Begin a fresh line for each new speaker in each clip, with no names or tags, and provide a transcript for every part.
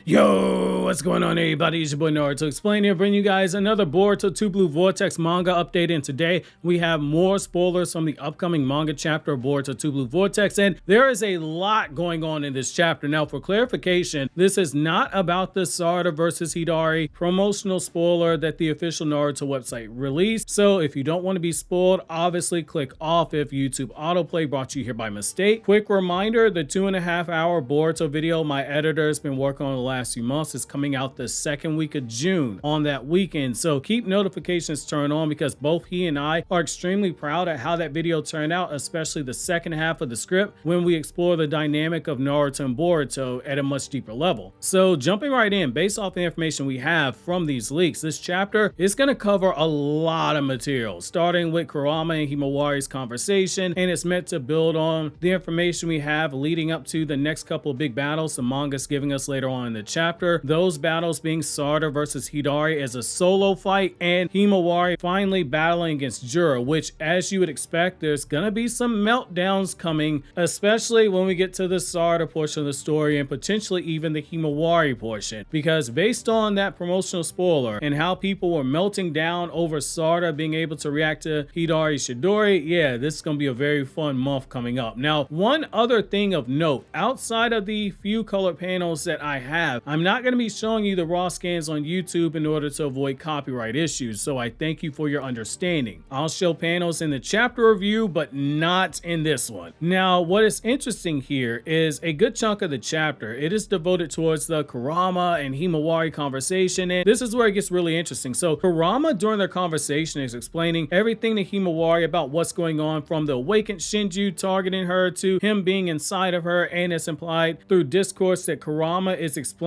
Yo, what's going on everybody? It's your boy Naruto Explain here, bringing you guys another Boruto 2 Blue Vortex manga update, and today we have more spoilers from the upcoming manga chapter of Boruto 2 Blue Vortex, and there is a lot going on in this chapter. Now, for clarification, this is not about the Sarada versus Hidari promotional spoiler that the official Naruto website released, so if you don't want to be spoiled, obviously click off if YouTube autoplay brought you here by mistake. Quick reminder, the 2.5 hour Boruto video my editor has been working on the last few months is coming out the second week of June on that weekend, so keep notifications turned on because both he and I are extremely proud at how that video turned out, especially the second half of the script when we explore the dynamic of Naruto and Boruto at a much deeper level. So jumping right in, based off the information we have from these leaks, this chapter is going to cover a lot of material, starting with Kurama and Himawari's conversation, and it's meant to build on the information we have leading up to the next couple of big battles the manga's giving us later on in the chapter. Those battles being Sarada versus Hidari as a solo fight, and Himawari finally battling against Jura, which, as you would expect, there's gonna be some meltdowns coming, especially when we get to the Sarada portion of the story and potentially even the Himawari portion, because based on that promotional spoiler and how people were melting down over Sarada being able to react to Hidari Shidori, yeah, this is gonna be a very fun month coming up. Now, one other thing of note, outside of the few colored panels that I have, I'm not going to be showing you the raw scans on YouTube in order to avoid copyright issues, so I thank you for your understanding. I'll show panels in the chapter review, but not in this one. Now, what is interesting here is a good chunk of the chapter, it is devoted towards the Kurama and Himawari conversation, and this is where it gets really interesting. So Kurama, during their conversation, is explaining everything to Himawari about what's going on, from the awakened Shinju targeting her to him being inside of her, and it's implied through discourse that Kurama is explaining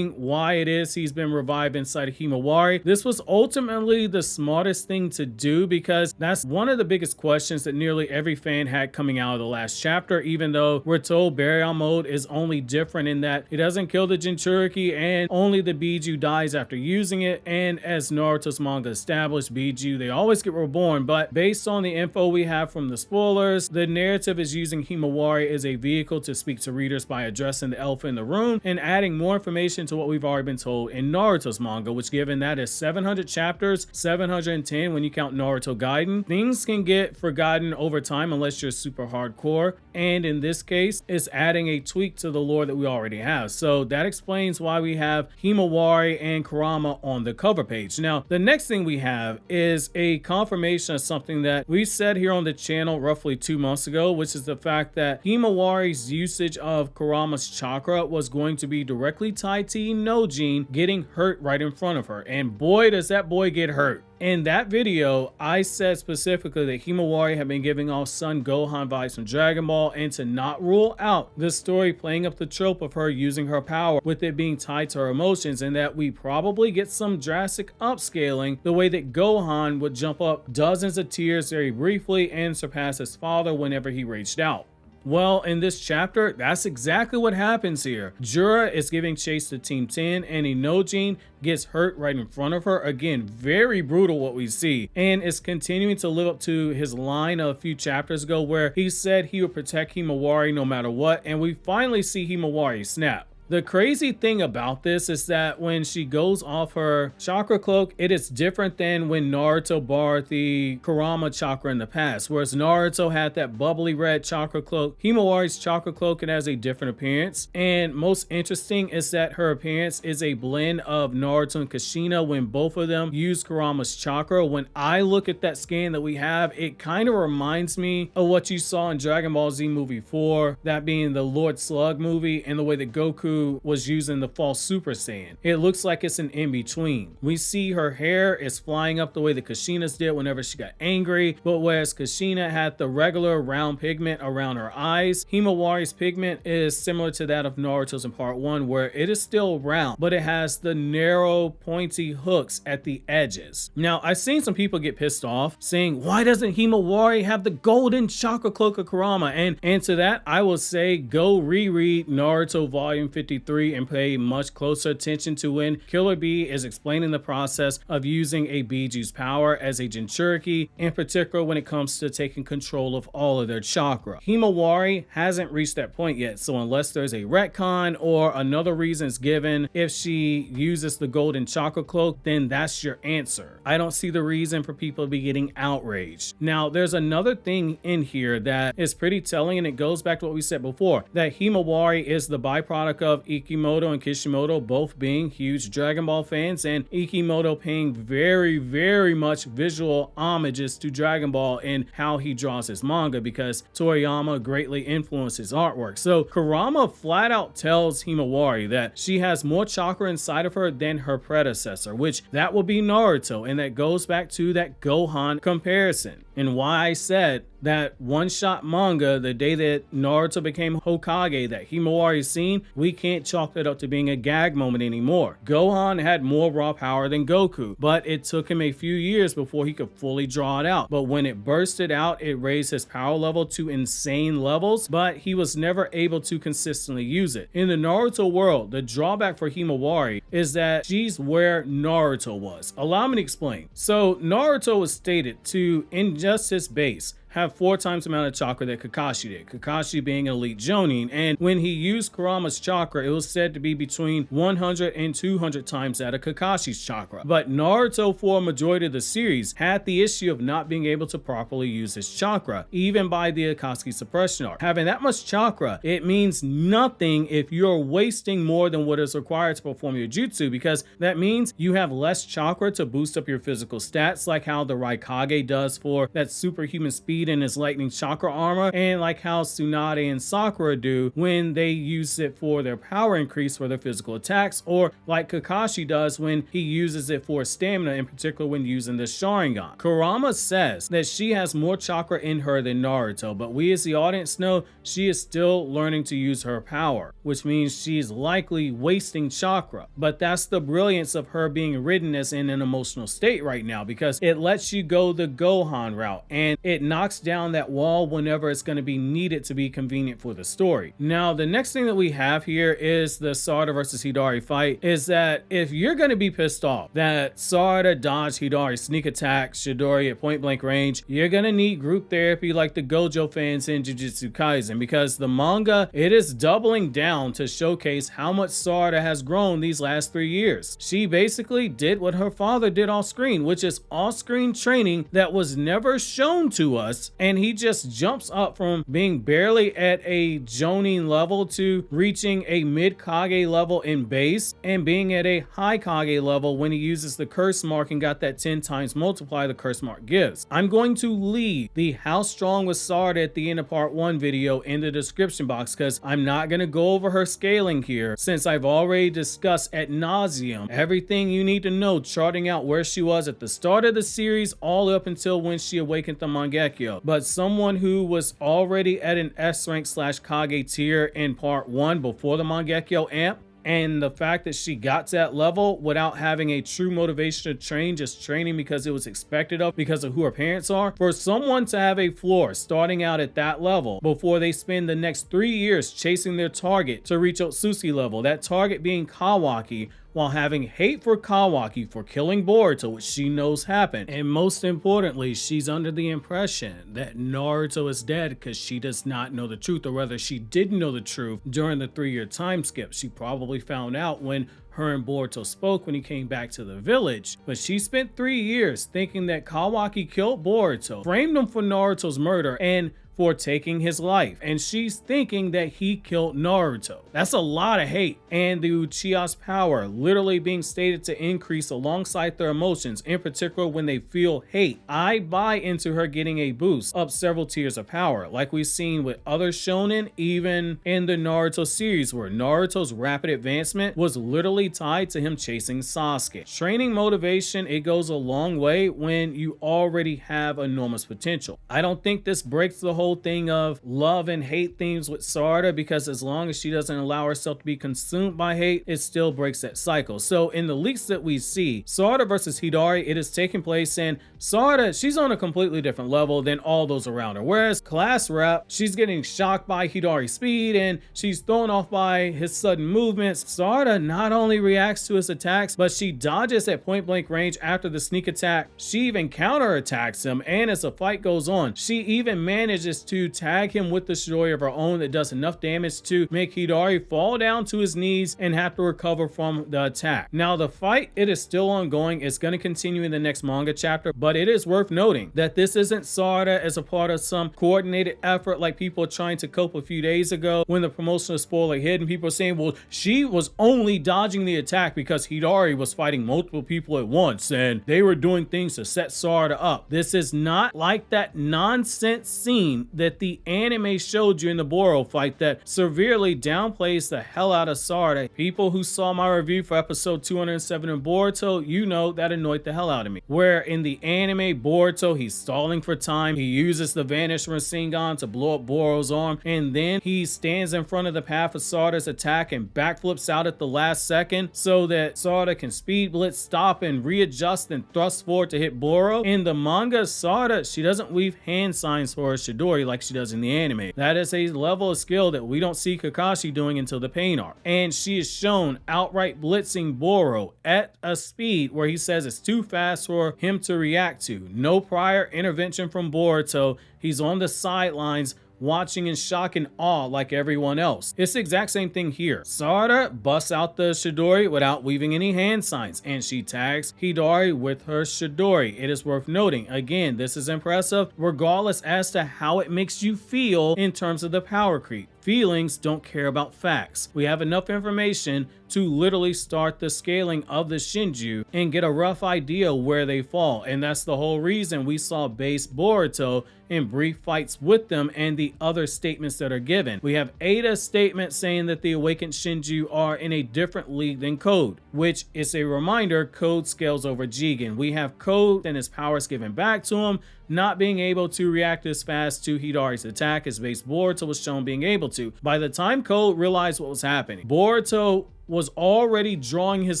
why it is he's been revived inside of Himawari. This was ultimately the smartest thing to do because that's one of the biggest questions that nearly every fan had coming out of the last chapter, even though we're told baryon mode is only different in that it doesn't kill the Jinchuriki and only the Biju dies after using it, and as Naruto's manga established, Biju, they always get reborn, but based on the info we have from the spoilers, the narrative is using Himawari as a vehicle to speak to readers by addressing the elephant in the room and adding more information to what we've already been told in Naruto's manga, which, given that is 700 chapters, 710 when you count Naruto Gaiden, things can get forgotten over time unless you're super hardcore, and in this case it's adding a tweak to the lore that we already have. So that explains why we have Himawari and Kurama on the cover page. Now, the next thing we have is a confirmation of something that we said here on the channel roughly 2 months ago, which is the fact that Himawari's usage of Kurama's chakra was going to be directly tied to Nojin getting hurt right in front of her, and boy does that boy get hurt. In that video, I said specifically that Himawari had been giving off Son Gohan vibes from Dragon Ball, and to not rule out the story playing up the trope of her using her power with it being tied to her emotions, and that we probably get some drastic upscaling the way that Gohan would jump up dozens of tiers very briefly and surpass his father whenever he raged out. Well, in this chapter, that's exactly what happens here. Jura is giving chase to Team 10, and Inojin gets hurt right in front of her. Again, very brutal what we see, and is continuing to live up to his line a few chapters ago where he said he would protect Himawari no matter what, and we finally see Himawari snap. The crazy thing about this is that when she goes off her chakra cloak, it is different than when Naruto borrowed the Kurama chakra in the past. Whereas Naruto had that bubbly red chakra cloak, Himawari's chakra cloak, it has a different appearance. And most interesting is that her appearance is a blend of Naruto and Kushina when both of them use Kurama's chakra. When I look at that scan that we have, it kind of reminds me of what you saw in Dragon Ball Z movie 4, that being the Lord Slug movie, and the way that Goku was using the false Super Saiyan. It looks like it's an in-between. We see her hair is flying up the way that Kushina's did whenever she got angry, but whereas Kushina had the regular round pigment around her eyes, Himawari's pigment is similar to that of Naruto's in part 1, where it is still round, but it has the narrow pointy hooks at the edges. Now, I've seen some people get pissed off saying, why doesn't Himawari have the golden chakra cloak of Kurama? And to that, I will say, go reread Naruto Volume 50 53 and pay much closer attention to when Killer Bee is explaining the process of using a Bijuu's power as a Jinchuriki, in particular when it comes to taking control of all of their chakra. Himawari hasn't reached that point yet, so unless there's a retcon or another reason is given if she uses the golden chakra cloak, then that's your answer. I don't see the reason for people to be getting outraged. Now, there's another thing in here that is pretty telling, and it goes back to what we said before, that Himawari is the byproduct of Ikimoto and Kishimoto both being huge Dragon Ball fans, and Ikimoto paying very much visual homages to Dragon Ball in how he draws his manga, because Toriyama greatly influenced his artwork. So Kurama flat out tells Himawari that she has more chakra inside of her than her predecessor, which that will be Naruto, and that goes back to that Gohan comparison, and why I said that one-shot manga, the day that Naruto became Hokage, that Himawari's seen, we can't chalk that up to being a gag moment anymore. Gohan had more raw power than Goku, but it took him a few years before he could fully draw it out. But when it bursted out, it raised his power level to insane levels, but he was never able to consistently use it. In the Naruto world, the drawback for Himawari is that she's where Naruto was. Allow me to explain. So Naruto was stated to, in just his base, have 4 times the amount of chakra that Kakashi did, Kakashi being an elite Jonin, and when he used Kurama's chakra, it was said to be between 100 and 200 times that of Kakashi's chakra. But Naruto, for a majority of the series, had the issue of not being able to properly use his chakra, even by the Akatsuki suppression arc. Having that much chakra, it means nothing if you're wasting more than what is required to perform your jutsu, because that means you have less chakra to boost up your physical stats, like how the Raikage does for that superhuman speed in his lightning chakra armor, and like how Tsunade and Sakura do when they use it for their power increase for their physical attacks, or like Kakashi does when he uses it for stamina, in particular when using the Sharingan. Kurama says that she has more chakra in her than Naruto, but we as the audience know she is still learning to use her power, which means she's likely wasting chakra. But that's the brilliance of her being written as in an emotional state right now, because it lets you go the Gohan route, and it knocks down that wall whenever it's going to be needed to be convenient for the story. Now, the next thing that we have here is the Sarada versus Hidari fight, is that if you're going to be pissed off that Sarada dodged Hidari's sneak attack Chidori at point blank range, you're going to need group therapy like the Gojo fans in Jujutsu Kaisen, because the manga, it is doubling down to showcase how much Sarada has grown these last 3 years. She basically did what her father did off screen, which is off-screen training that was never shown to us, and he just jumps up from being barely at a Jonin level to reaching a mid Kage level in base and being at a high Kage level when he uses the curse mark and got that 10 times multiply the curse mark gives. I'm going to leave the How Strong Was Sarada at the end of part 1 video in the description box, because I'm not going to go over her scaling here, since I've already discussed ad nauseum everything you need to know, charting out where she was at the start of the series all up until when she awakened the Mangekyo. But someone who was already at an S rank / Kage tier in part 1 before the Mangekyo amp, and the fact that she got to that level without having a true motivation to train, just training because it was expected of because of who her parents are, for someone to have a floor starting out at that level before they spend the next 3 years chasing their target to reach Otsutsuki level, that target being Kawaki, while having hate for Kawaki for killing Boruto, which she knows happened. And most importantly, she's under the impression that Naruto is dead because she does not know the truth, or rather she didn't know the truth during the 3-year time skip. She probably found out when her and Boruto spoke when he came back to the village, but she spent 3 years thinking that Kawaki killed Boruto, framed him for Naruto's murder, and for taking his life, and she's thinking that he killed Naruto. That's a lot of hate, and the Uchiha's power literally being stated to increase alongside their emotions, in particular when they feel hate. I buy into her getting a boost up several tiers of power, like we've seen with other shonen, even in the Naruto series, where Naruto's rapid advancement was literally tied to him chasing Sasuke. Training motivation, it goes a long way when you already have enormous potential. I don't think this breaks the whole whole thing of love and hate themes with Sarada, because as long as she doesn't allow herself to be consumed by hate, it still breaks that cycle. So in the leaks that we see, Sarada versus Hidari, it is taking place, and Sarada, she's on a completely different level than all those around her. Whereas class rep, she's getting shocked by Hidari's speed and she's thrown off by his sudden movements. Sarada not only reacts to his attacks, but she dodges at point blank range after the sneak attack. She even counterattacks him, and as the fight goes on, she even manages to tag him with the Shidori of her own that does enough damage to make Hidari fall down to his knees and have to recover from the attack. Now the fight, it is still ongoing. It's going to continue in the next manga chapter, but it is worth noting that this isn't Sarada as a part of some coordinated effort like people are trying to cope a few days ago when the promotional spoiler hit and people are saying, well, she was only dodging the attack because Hidari was fighting multiple people at once and they were doing things to set Sarada up. This is not like that nonsense scene that the anime showed you in the Boro fight that severely downplays the hell out of Sarada. People who saw my review for episode 207 in Boruto, you know that annoyed the hell out of me. Where in the anime Boruto, he's stalling for time, he uses the Vanish Rasengan to blow up Boro's arm, and then he stands in front of the path of Sarada's attack and backflips out at the last second so that Sarada can speed blitz, stop, and readjust and thrust forward to hit Boro. In the manga, Sarada, she doesn't weave hand signs for her Shidori like she does in the anime. That is a level of skill that we don't see Kakashi doing until the pain arc. And she is shown outright blitzing Boro at a speed where he says it's too fast for him to react to. No prior intervention from Boruto. He's on the sidelines watching in shock and awe like everyone else. It's the exact same thing here. Sarada busts out the Shidori without weaving any hand signs, and she tags Hidari with her Shidori. It is worth noting, again, this is impressive regardless as to how it makes you feel in terms of the power creep. Feelings don't care about facts. We have enough information to literally start the scaling of the Shinju and get a rough idea where they fall. And that's the whole reason we saw base Boruto in brief fights with them and the other statements that are given. We have Ada's statement saying that the awakened Shinju are in a different league than Code, which is a reminder Code scales over Jigen. We have Code and his powers given back to him, not being able to react as fast to Hidari's attack as base Boruto was shown being able to. By the time Code realized what was happening, Boruto was already drawing his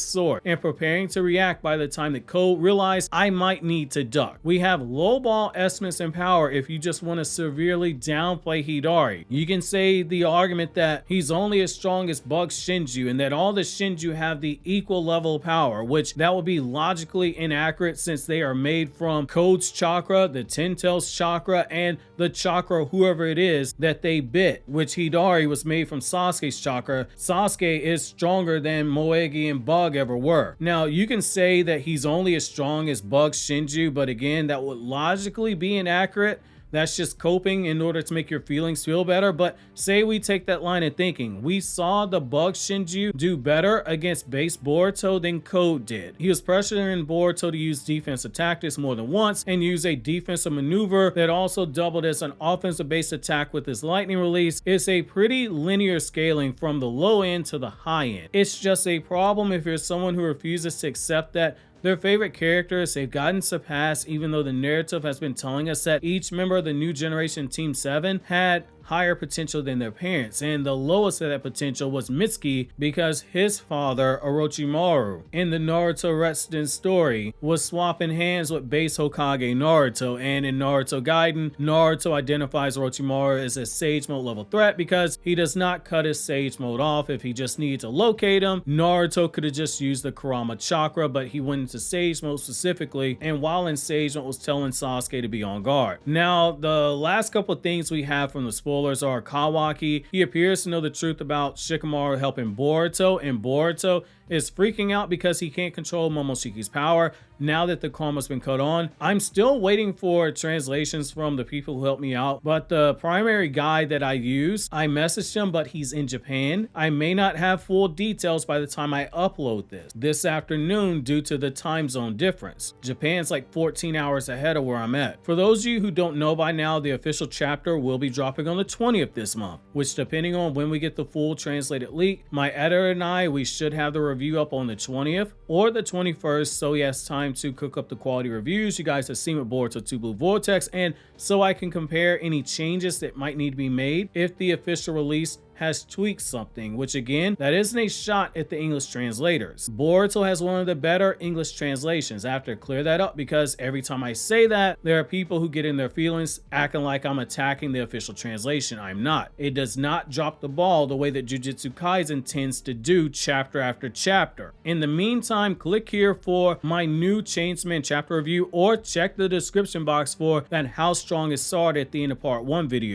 sword and preparing to react by the time that Code realized I might need to duck. We have lowball estimates and power if you just want to severely downplay Hidari. You can say the argument that he's only as strong as Bug's Shinju and that all the Shinju have the equal level of power, which that would be logically inaccurate since they are made from Code's chakra, the Ten Tails chakra, and the chakra whoever it is that they bit, which Hidari was made from Sasuke's chakra. Sasuke is stronger than Moegi and Bug ever were. Now, you can say that he's only as strong as Bug's Shinju, but again, that would logically be inaccurate. That's just coping in order to make your feelings feel better. But say we take that line of thinking. We saw the Bug Shinju do better against base Boruto than Code did. He was pressuring Boruto to use defensive tactics more than once and use a defensive maneuver that also doubled as an offensive based attack with his lightning release. It's a pretty linear scaling from the low end to the high end. It's just a problem if you're someone who refuses to accept that their favorite characters, they've gotten surpassed, even though the narrative has been telling us that each member of the new generation Team 7 had higher potential than their parents, and the lowest of that potential was Mitsuki because his father, Orochimaru, in the Naruto Resident story, was swapping hands with base Hokage Naruto, and in Naruto Gaiden, Naruto identifies Orochimaru as a Sage Mode level threat because he does not cut his Sage Mode off if he just needed to locate him. Naruto could have just used the Kurama chakra, but he went into Sage Mode specifically, and while in Sage Mode was telling Sasuke to be on guard. Now, the last couple of things we have from the spoilers are Kawaki. He appears to know the truth about Shikamaru helping Boruto, and Boruto is freaking out because he can't control Momoshiki's power now that the karma's been cut on. I'm still waiting for translations from the people who helped me out, but the primary guy that I use, I messaged him, but he's in Japan. I may not have full details by the time I upload this afternoon due to the time zone difference. Japan's like 14 hours ahead of where I'm at. For those of you who don't know by now, the official chapter will be dropping on the 20th this month, which depending on when we get the full translated leak, my editor and I, we should have the review up on the 20th or the 21st, so he has time to cook up the quality reviews you guys have seen with Boruto 2 Blue Vortex, and so I can compare any changes that might need to be made if the official release has tweaked something, which again, that isn't a shot at the English translators. Boruto has one of the better English translations. I have to clear that up because every time I say that, there are people who get in their feelings acting like I'm attacking the official translation. I'm not. It does not drop the ball the way that Jujutsu Kaisen tends to do chapter after chapter. In the meantime, click here for my new Chainsaw Man chapter review or check the description box for that How Strong is Sarada at the end of part 1 video.